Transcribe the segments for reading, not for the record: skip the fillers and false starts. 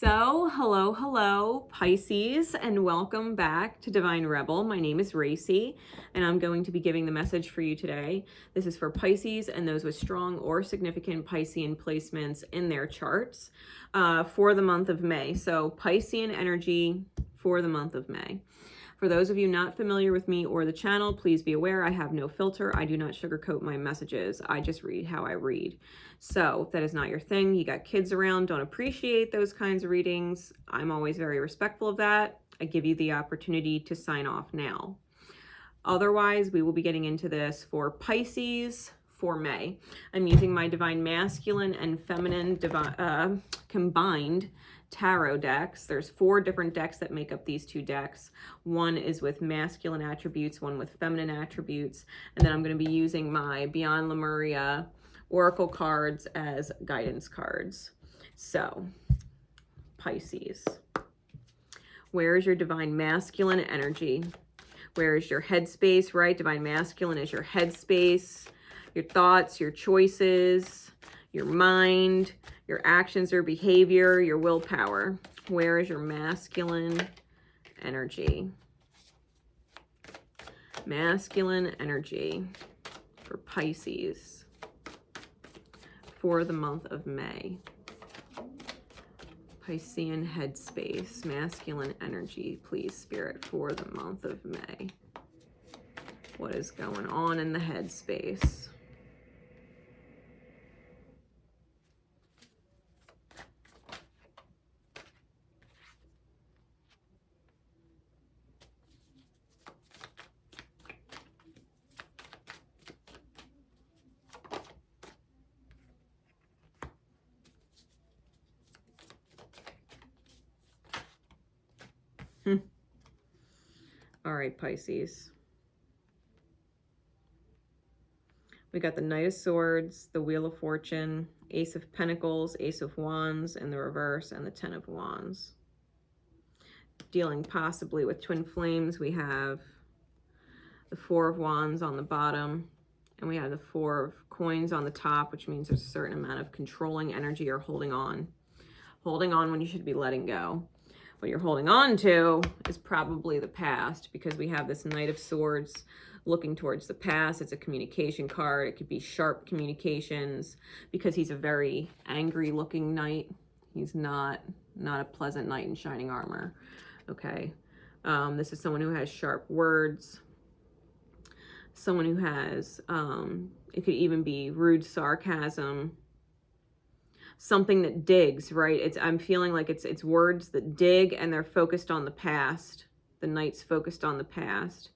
So, hello, Pisces, and welcome back to Divine Rebel. My name is Racy, and I'm going to be giving the message for you today. This is for Pisces and those with strong or significant Piscean placements in their charts for the month of May. So, Piscean energy for the month of May. For those of you not familiar with me or the channel, please be aware I have no filter. I do not sugarcoat my messages. I just read how I read. So if that is not your thing, you got kids around, don't appreciate those kinds of readings, I'm always very respectful of that. I give you the opportunity to sign off now. Otherwise, we will be getting into this for Pisces for May. I'm using my Divine Masculine and Feminine combined tarot decks. There's 4 different decks that make up these 2 decks. One is with masculine attributes, one with feminine attributes, and then I'm going to be using my Beyond Lemuria oracle cards as guidance cards. So, Pisces, where is your Divine Masculine energy? Where is your headspace, right? Divine Masculine is your headspace, your thoughts, your choices, your mind, your actions or behavior, your willpower. Where is your masculine energy? Masculine energy for Pisces for the month of May. Piscean headspace, masculine energy, please, Spirit, for the month of May. What is going on in the headspace? All right, Pisces. We got the Knight of Swords, the Wheel of Fortune, Ace of Pentacles, Ace of Wands in the reverse, and the 10 of Wands. Dealing possibly with twin flames, we have the 4 of Wands on the bottom, and we have the 4 of Coins on the top, which means there's a certain amount of controlling energy or holding on. Holding on when you should be letting go. What you're holding on to is probably the past, because we have this Knight of Swords looking towards the past. It's a communication card. It could be sharp communications, because he's a very angry looking knight. He's not a pleasant knight in shining armor. Okay. This is someone who has sharp words. Someone who has, it could even be rude sarcasm. Something that digs, right? I'm feeling like it's words that dig, and they're focused on the past. The knight's focused on the past.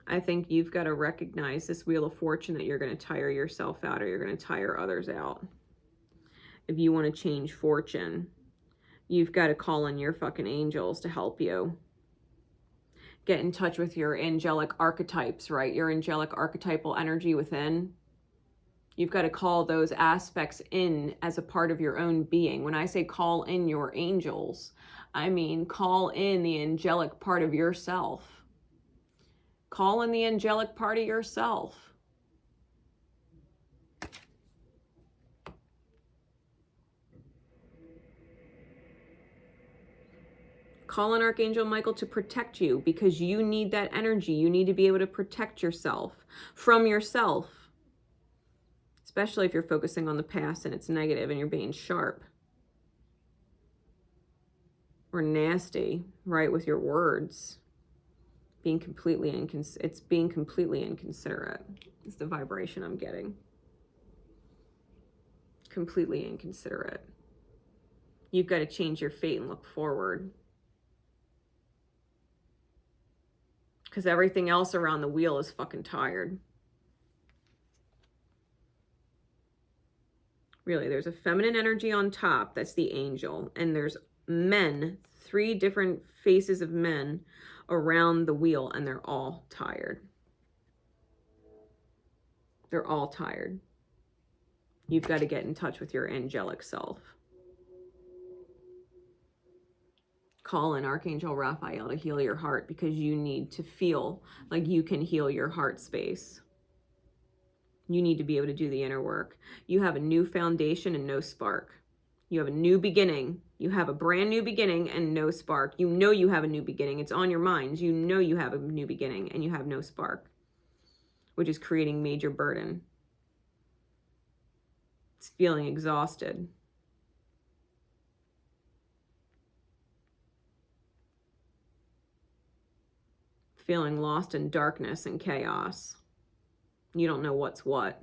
I think you've got to recognize this Wheel of Fortune, that you're going to tire yourself out, or you're going to tire others out. If you want to change fortune, you've got to call in your fucking angels to help you. Get in touch with your angelic archetypes, right? Your angelic archetypal energy within. You've got to call those aspects in as a part of your own being. When I say call in your angels, I mean call in the angelic part of yourself. Call in the angelic part of yourself. Call in Archangel Michael to protect you, because you need that energy. You need to be able to protect yourself from yourself. Especially if you're focusing on the past and it's negative and you're being sharp or nasty, right, with your words. Being completely inconsiderate is the vibration I'm getting. Completely inconsiderate. You've got to change your fate and look forward. Because everything else around the wheel is fucking tired. Really, there's a feminine energy on top. That's the angel. And there's men, 3 different faces of men around the wheel, and they're all tired. They're all tired. You've got to get in touch with your angelic self. Call in Archangel Raphael to heal your heart, because you need to feel like you can heal your heart space. You need to be able to do the inner work. You have a new foundation and no spark. You have a new beginning. You have a brand new beginning and no spark. You know you have a new beginning. It's on your mind. You know you have a new beginning and you have no spark, which is creating major burden. It's feeling exhausted. Feeling lost in darkness and chaos. You don't know what's what.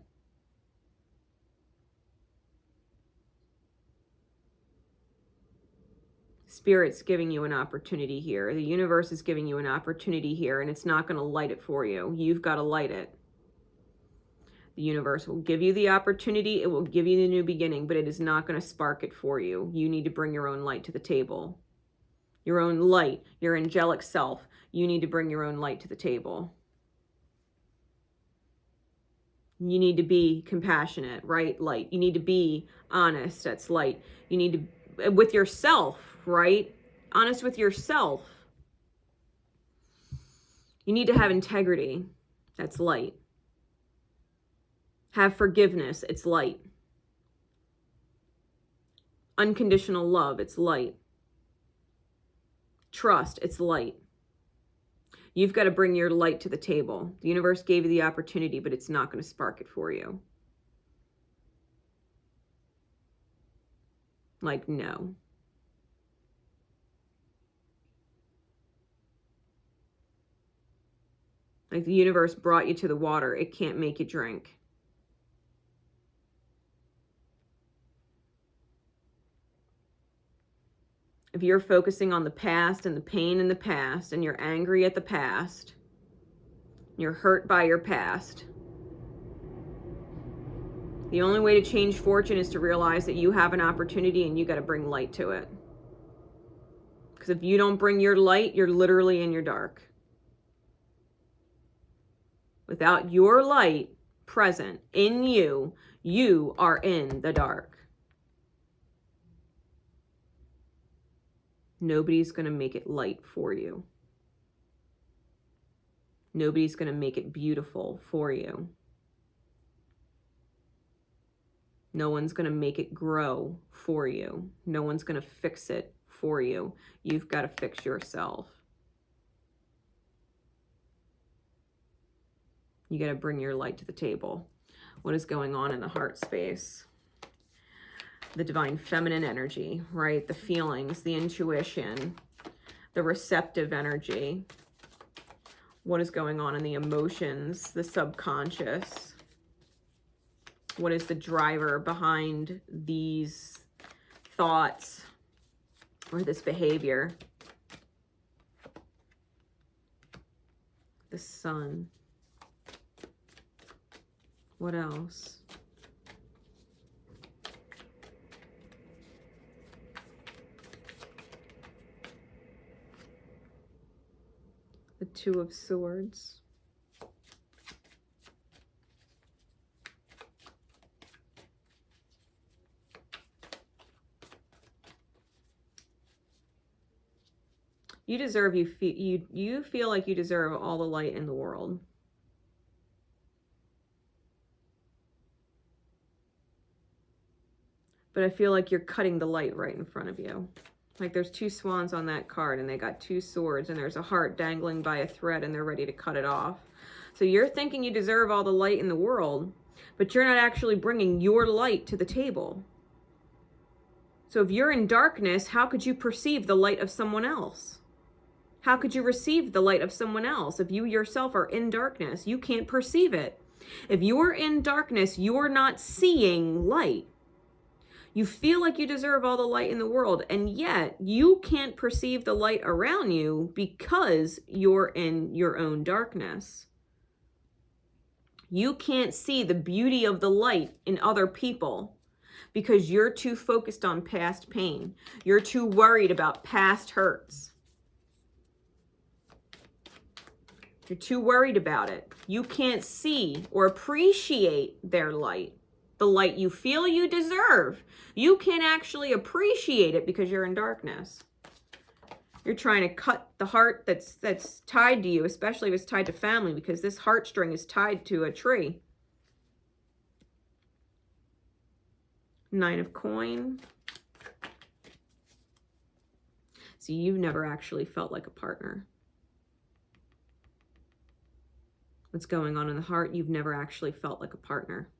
Spirit's giving you an opportunity here. The universe is giving you an opportunity here, and it's not going to light it for you. You've got to light it. The universe will give you the opportunity. It will give you the new beginning, but it is not going to spark it for you. You need to bring your own light to the table. Your own light, your angelic self. You need to bring your own light to the table. You need to be compassionate, right? Light. You need to be honest. That's light. You need to, with yourself, right? Honest with yourself. You need to have integrity. That's light. Have forgiveness. It's light. Unconditional love. It's light. Trust. It's light. You've got to bring your light to the table. The universe gave you the opportunity, but it's not going to spark it for you. Like, no. Like the universe brought you to the water. It can't make you drink. If you're focusing on the past and the pain in the past, and you're angry at the past, you're hurt by your past, the only way to change fortune is to realize that you have an opportunity and you got to bring light to it. Because if you don't bring your light, you're literally in your dark. Without your light present in you, you are in the dark. Nobody's going to make it light for you. Nobody's going to make it beautiful for you. No one's going to make it grow for you. No one's going to fix it for you. You've got to fix yourself. You got to bring your light to the table. What is going on in the heart space? The divine feminine energy, right? The feelings, the intuition, the receptive energy. What is going on in the emotions, the subconscious? What is the driver behind these thoughts or this behavior? The sun. What else? The Two of Swords. You deserve, you feel like you deserve all the light in the world. But I feel like you're cutting the light right in front of you. Like there's two swans on that card and they got two swords and there's a heart dangling by a thread and they're ready to cut it off. So you're thinking you deserve all the light in the world, but you're not actually bringing your light to the table. So if you're in darkness, how could you perceive the light of someone else? How could you receive the light of someone else? If you yourself are in darkness, you can't perceive it. If you're in darkness, you're not seeing light. You feel like you deserve all the light in the world, and yet you can't perceive the light around you because you're in your own darkness. You can't see the beauty of the light in other people because you're too focused on past pain. You're too worried about past hurts. You're too worried about it. You can't see or appreciate their light. The light you feel you deserve. You can't actually appreciate it because you're in darkness. You're trying to cut the heart that's tied to you, especially if it's tied to family, because this heartstring is tied to a tree. Nine of Coin. So you've never actually felt like a partner. What's going on in the heart? You've never actually felt like a partner.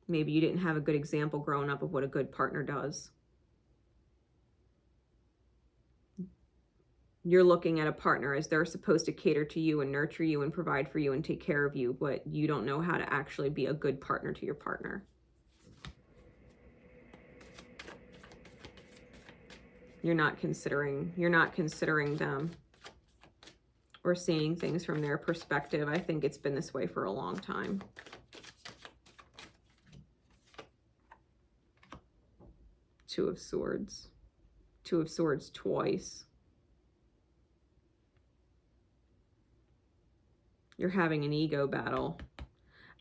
Maybe you didn't have a good example growing up of what a good partner does. You're looking at a partner as they're supposed to cater to you and nurture you and provide for you and take care of you, but you don't know how to actually be a good partner to your partner. You're not considering them or seeing things from their perspective. I think it's been this way for a long time. Two of Swords. Two of Swords twice. You're having an ego battle,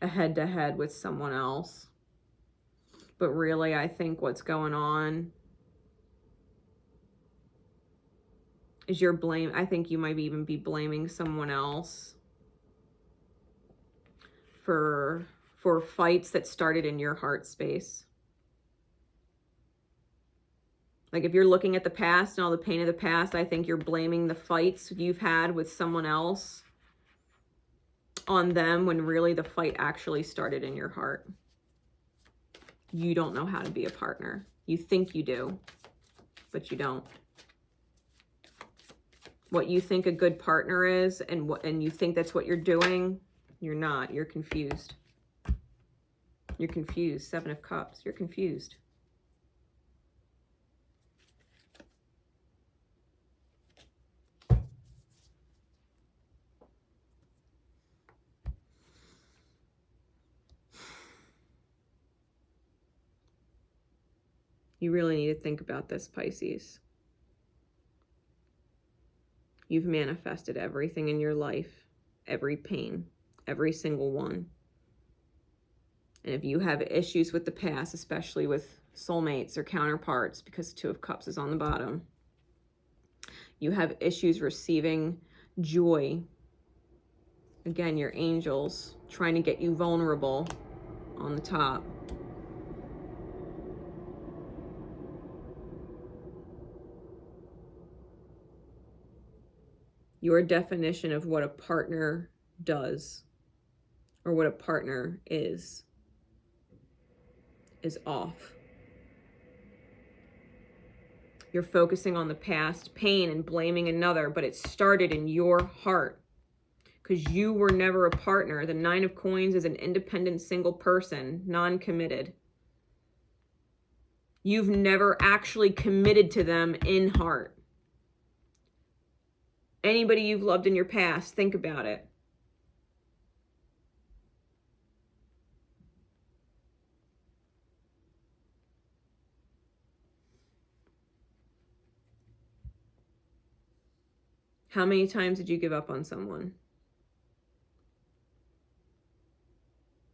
a head-to-head with someone else. But really, I think what's going on is I think you might even be blaming someone else for fights that started in your heart space. Like if you're looking at the past and all the pain of the past, I think you're blaming the fights you've had with someone else on them when really the fight actually started in your heart. You don't know how to be a partner. You think you do, but you don't. What you think a good partner is and you think that's what you're doing, you're not. You're confused. You're confused. Seven of Cups. You're confused. You really need to think about this, Pisces. You've manifested everything in your life, every pain, every single one. And if you have issues with the past, especially with soulmates or counterparts, because Two of Cups is on the bottom, you have issues receiving joy. Again, your angels trying to get you vulnerable on the top. Your definition of what a partner does or what a partner is off. You're focusing on the past pain and blaming another, but it started in your heart because you were never a partner. The Nine of Coins is an independent single person, non-committed. You've never actually committed to them in heart. Anybody you've loved in your past, think about it. How many times did you give up on someone?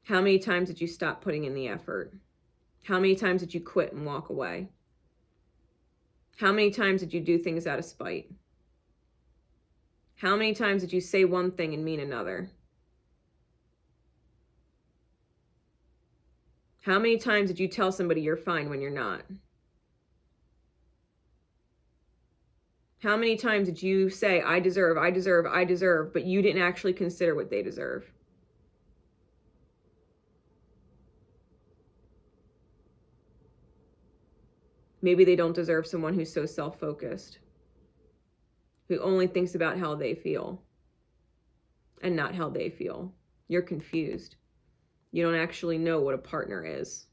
How many times did you stop putting in the effort? How many times did you quit and walk away? How many times did you do things out of spite? How many times did you say one thing and mean another? How many times did you tell somebody you're fine when you're not? How many times did you say, I deserve, but you didn't actually consider what they deserve? Maybe they don't deserve someone who's so self-focused, who only thinks about how they feel and not how they feel. You're confused. You don't actually know what a partner is.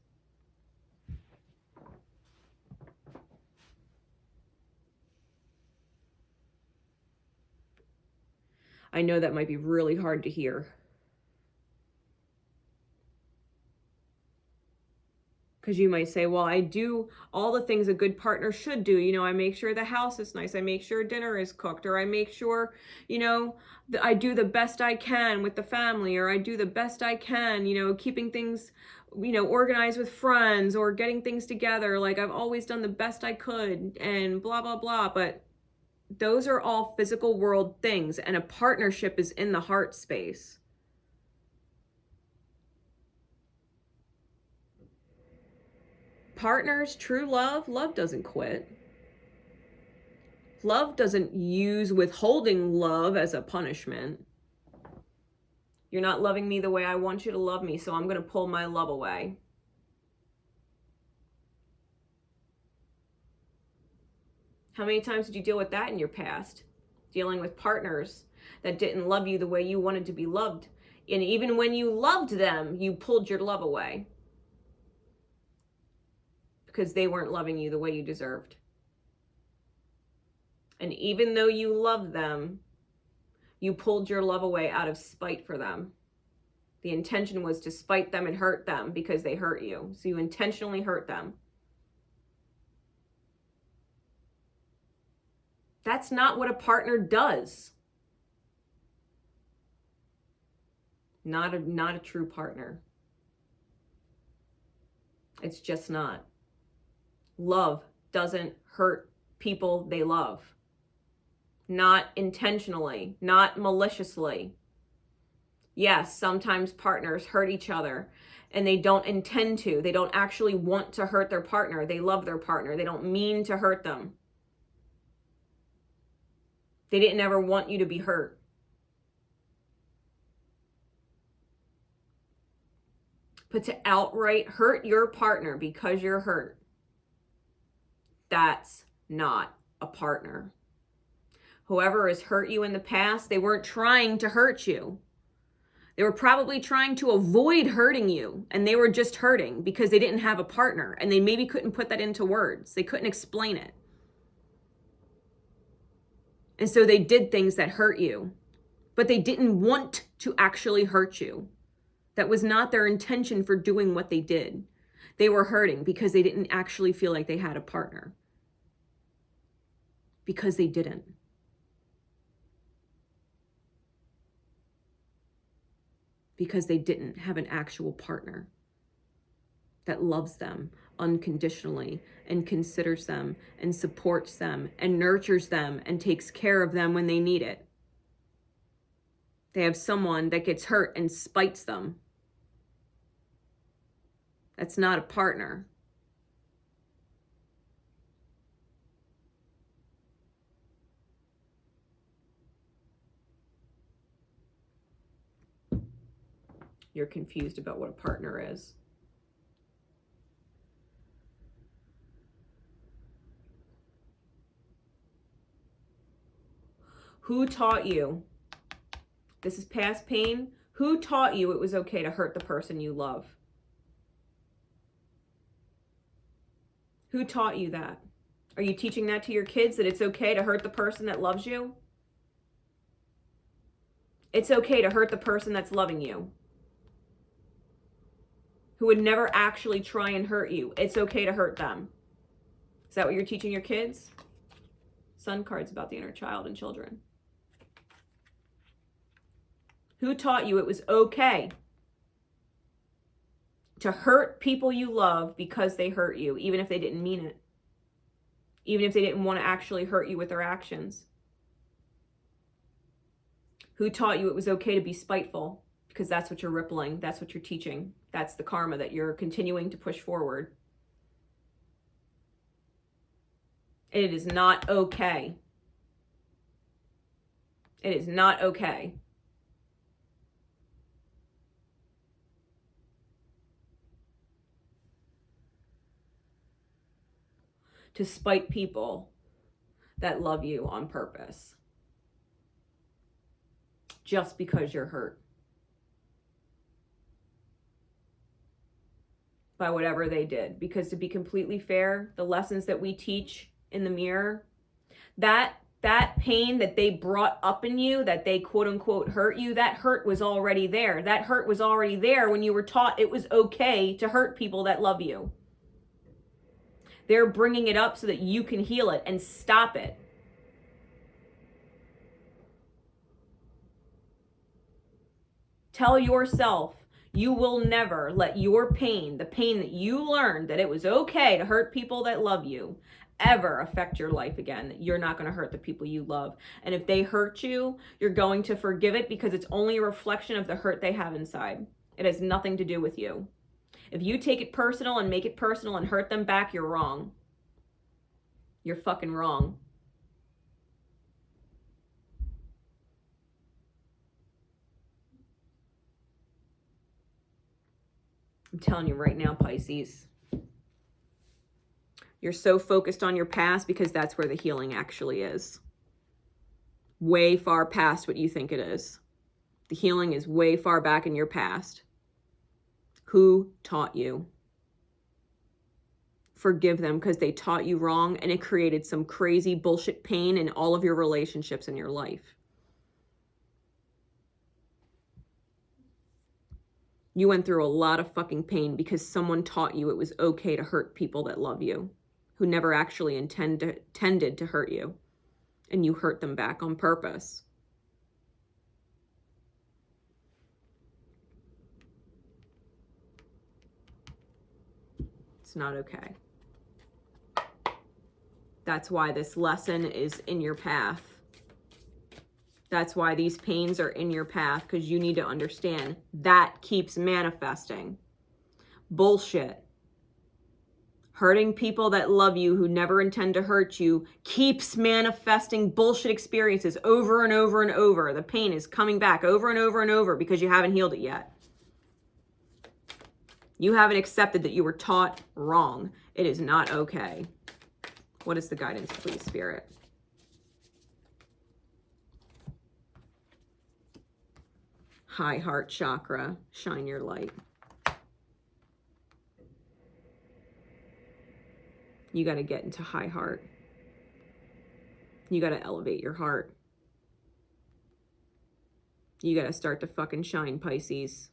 I know that might be really hard to hear. Because you might say, well, I do all the things a good partner should do. You know, I make sure the house is nice. I make sure dinner is cooked. Or I make sure, you know, I do the best I can with the family. Or I do the best I can, you know, keeping things, you know, organized with friends or getting things together. Like I've always done the best I could and blah, blah, blah. But those are all physical world things. And a partnership is in the heart space. Partners, true love doesn't quit. Love doesn't use withholding love as a punishment. You're not loving me the way I want you to love me, so I'm going to pull my love away. How many times did you deal with that in your past? Dealing with partners that didn't love you the way you wanted to be loved. And even when you loved them, you pulled your love away because they weren't loving you the way you deserved. And even though you loved them, you pulled your love away out of spite for them. The intention was to spite them and hurt them because they hurt you. So you intentionally hurt them. That's not what a partner does. Not a true partner. It's just not. Love doesn't hurt people they love. Not intentionally, not maliciously. Yes, sometimes partners hurt each other and they don't intend to. They don't actually want to hurt their partner. They love their partner. They don't mean to hurt them. They didn't ever want you to be hurt. But to outright hurt your partner because you're hurt, that's not a partner. Whoever has hurt you in the past, they weren't trying to hurt you. They were probably trying to avoid hurting you, and they were just hurting because they didn't have a partner, and they maybe couldn't put that into words. They couldn't explain it. And so they did things that hurt you, but they didn't want to actually hurt you. That was not their intention for doing what they did. They were hurting because they didn't actually feel like they had a partner. Because they didn't. Because they didn't have an actual partner that loves them unconditionally and considers them and supports them and nurtures them and takes care of them when they need it. They have someone that gets hurt and spites them. That's not a partner. You're confused about what a partner is. Who taught you? This is past pain. Who taught you it was okay to hurt the person you love? Who taught you that? Are you teaching that to your kids, that it's okay to hurt the person that loves you? It's okay to hurt the person that's loving you, who would never actually try and hurt you. It's okay to hurt them. Is that what you're teaching your kids? Sun card's about the inner child and children. Who taught you it was okay to hurt people you love because they hurt you, even if they didn't mean it? Even if they didn't want to actually hurt you with their actions? Who taught you it was okay to be spiteful? Because that's what you're rippling. That's what you're teaching. That's the karma that you're continuing to push forward. It is not okay. It is not okay. To spite people that love you on purpose. Just because you're hurt by whatever they did. Because to be completely fair, the lessons that we teach in the mirror, that pain that they brought up in you, that they quote unquote hurt you, that hurt was already there. That hurt was already there when you were taught it was okay to hurt people that love you. They're bringing it up so that you can heal it and stop it. Tell yourself you will never let your pain, the pain that you learned that it was okay to hurt people that love you, ever affect your life again. That you're not going to hurt the people you love. And if they hurt you, you're going to forgive it because it's only a reflection of the hurt they have inside. It has nothing to do with you. If you take it personal and make it personal and hurt them back, you're wrong. You're fucking wrong. I'm telling you right now, Pisces. You're so focused on your past because that's where the healing actually is. Way far past what you think it is. The healing is way far back in your past. Who taught you? Forgive them because they taught you wrong and it created some crazy bullshit pain in all of your relationships in your life. You went through a lot of fucking pain because someone taught you it was okay to hurt people that love you, who never actually intended to hurt you, and you hurt them back on purpose. It's not okay. That's why this lesson is in your path. That's why these pains are in your path, because you need to understand that keeps manifesting. Bullshit. Hurting people that love you, who never intend to hurt you, keeps manifesting bullshit experiences over and over and over. The pain is coming back over and over and over because you haven't healed it yet. You haven't accepted that you were taught wrong. It is not okay. What is the guidance, please, Spirit? High heart chakra, shine your light. You got to get into high heart. You got to elevate your heart. You got to start to fucking shine, Pisces.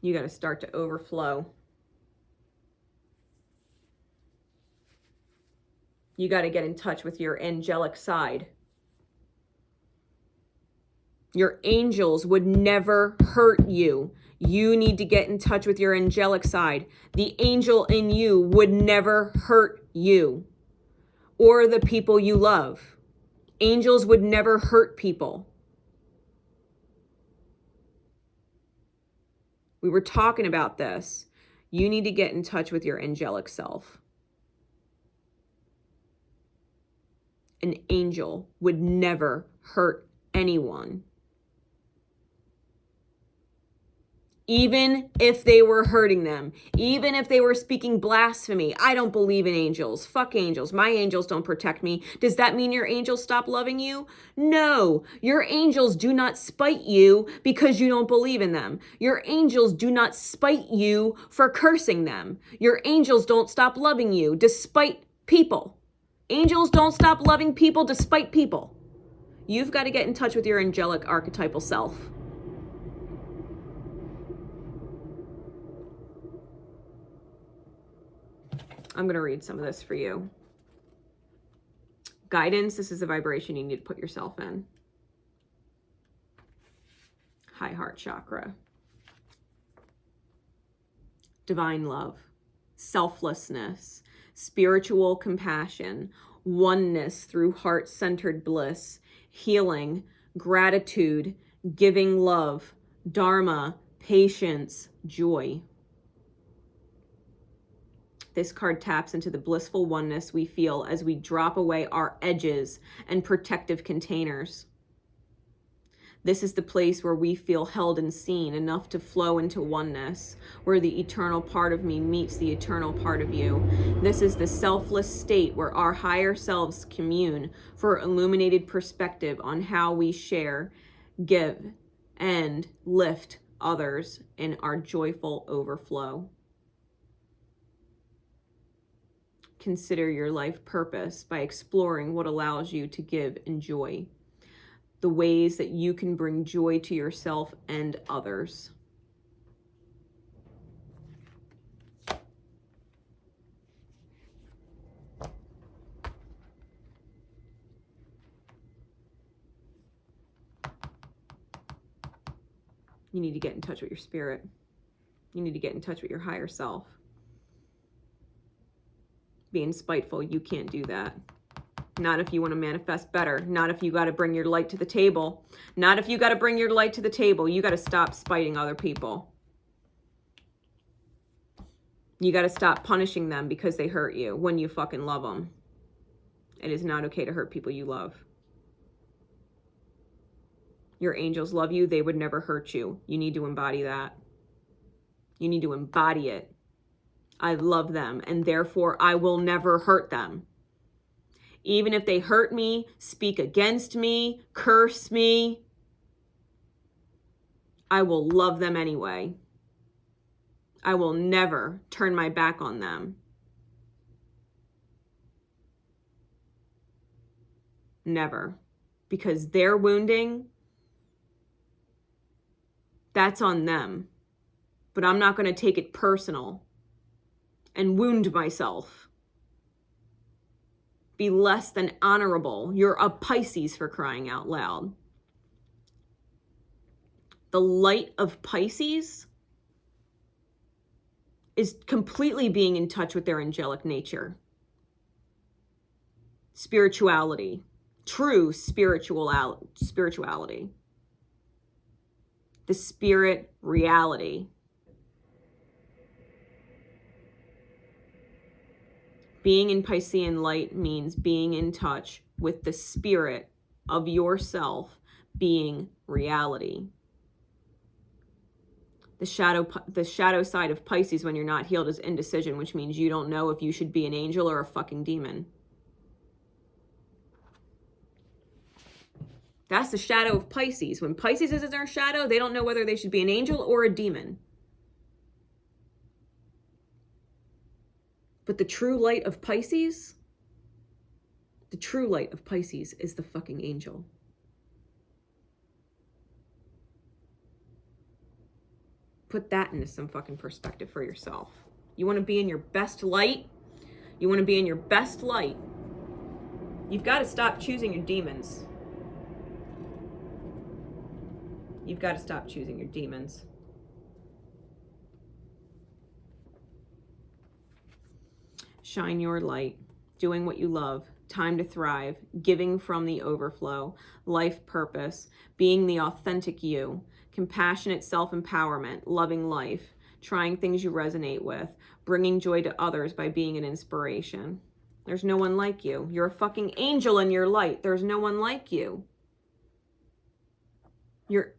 You got to start to overflow. You got to get in touch with your angelic side. Your angels would never hurt you. You need to get in touch with your angelic side. The angel in you would never hurt you or the people you love. Angels would never hurt people. We were talking about this. You need to get in touch with your angelic self. An angel would never hurt anyone. Even if they were hurting them, even if they were speaking blasphemy. I don't believe in angels. Fuck angels. My angels don't protect me. Does that mean your angels stop loving you? No. Your angels do not spite you because you don't believe in them. Your angels do not spite you for cursing them. Your angels don't stop loving you despite people. Angels don't stop loving people despite people. You've got to get in touch with your angelic archetypal self. I'm going to read some of this for you. Guidance, this is a vibration you need to put yourself in. High heart chakra. Divine love, selflessness, spiritual compassion, oneness through heart-centered bliss, healing, gratitude, giving love, dharma, patience, joy. This card taps into the blissful oneness we feel as we drop away our edges and protective containers. This is the place where we feel held and seen enough to flow into oneness, where the eternal part of me meets the eternal part of you. This is the selfless state where our higher selves commune for illuminated perspective on how we share, give, and lift others in our joyful overflow. Consider your life purpose by exploring what allows you to give and joy. The ways that you can bring joy to yourself and others. You need to get in touch with your spirit. You need to get in touch with your higher self. Being spiteful, you can't do that. Not if you want to manifest better. Not if you got to bring your light to the table. Not if you got to bring your light to the table. You got to stop spiting other people. You got to stop punishing them because they hurt you when you fucking love them. It is not okay to hurt people you love. Your angels love you. They would never hurt you. You need to embody that. You need to embody it. I love them, and therefore I will never hurt them. Even if they hurt me, speak against me, curse me, I will love them anyway. I will never turn my back on them. Never. Because their wounding, that's on them. But I'm not going to take it personal and wound myself. Be less than honorable. You're a Pisces, for crying out loud. The light of Pisces is completely being in touch with their angelic nature. Spirituality. True spirituality. The spirit reality. Being in Piscean light means being in touch with the spirit of yourself being reality. The shadow side of Pisces when you're not healed is indecision, which means you don't know if you should be an angel or a fucking demon. That's the shadow of Pisces. When Pisces is in their shadow, they don't know whether they should be an angel or a demon. But the true light of Pisces, is the fucking angel. Put that into some fucking perspective for yourself. You want to be in your best light? You've got to stop choosing your demons. Shine your light, doing what you love, time to thrive, giving from the overflow, life purpose, being the authentic you, compassionate self-empowerment, loving life, trying things you resonate with, bringing joy to others by being an inspiration. There's no one like you. You're a fucking angel in your light. There's no one like you. You're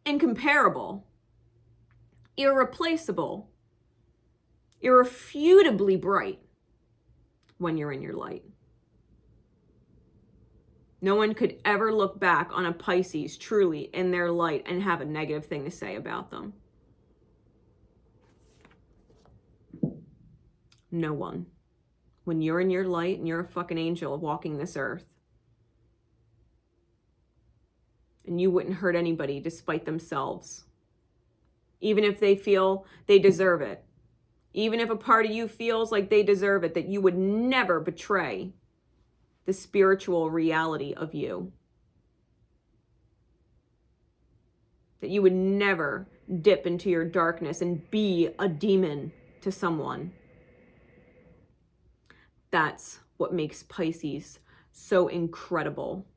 incomparable, irreplaceable, irrefutably bright when you're in your light. No one could ever look back on a Pisces truly in their light and have a negative thing to say about them. No one. When you're in your light and you're a fucking angel walking this earth, and you wouldn't hurt anybody despite themselves, even if they feel they deserve it. Even if a part of you feels like they deserve it, that you would never betray the spiritual reality of you. That you would never dip into your darkness and be a demon to someone. That's what makes Pisces so incredible.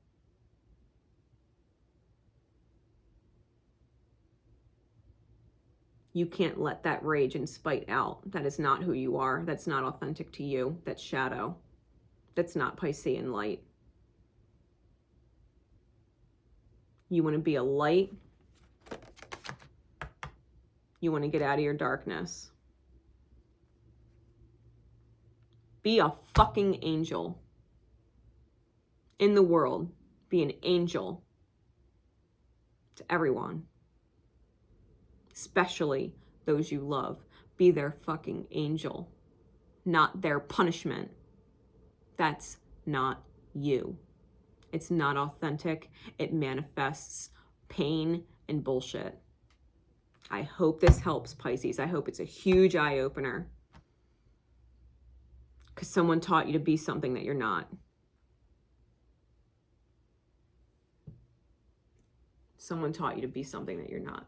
You can't let that rage and spite out. That is not who you are. That's not authentic to you. That's shadow. That's not Piscean light. You want to be a light. You want to get out of your darkness. Be a fucking angel in the world. Be an angel to everyone. Especially those you love. Be their fucking angel, not their punishment. That's not you. It's not authentic. It manifests pain and bullshit. I hope this helps, Pisces. I hope it's a huge eye-opener. Because someone taught you to be something that you're not. Someone taught you to be something that you're not.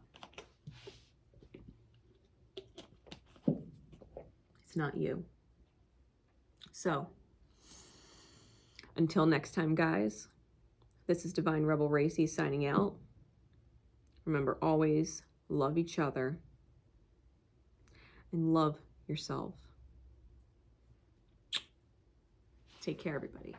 It's not you. So, Until next time, guys, this is Divine Rebel Racy signing out. Remember, always love each other and love yourself. Take care, everybody.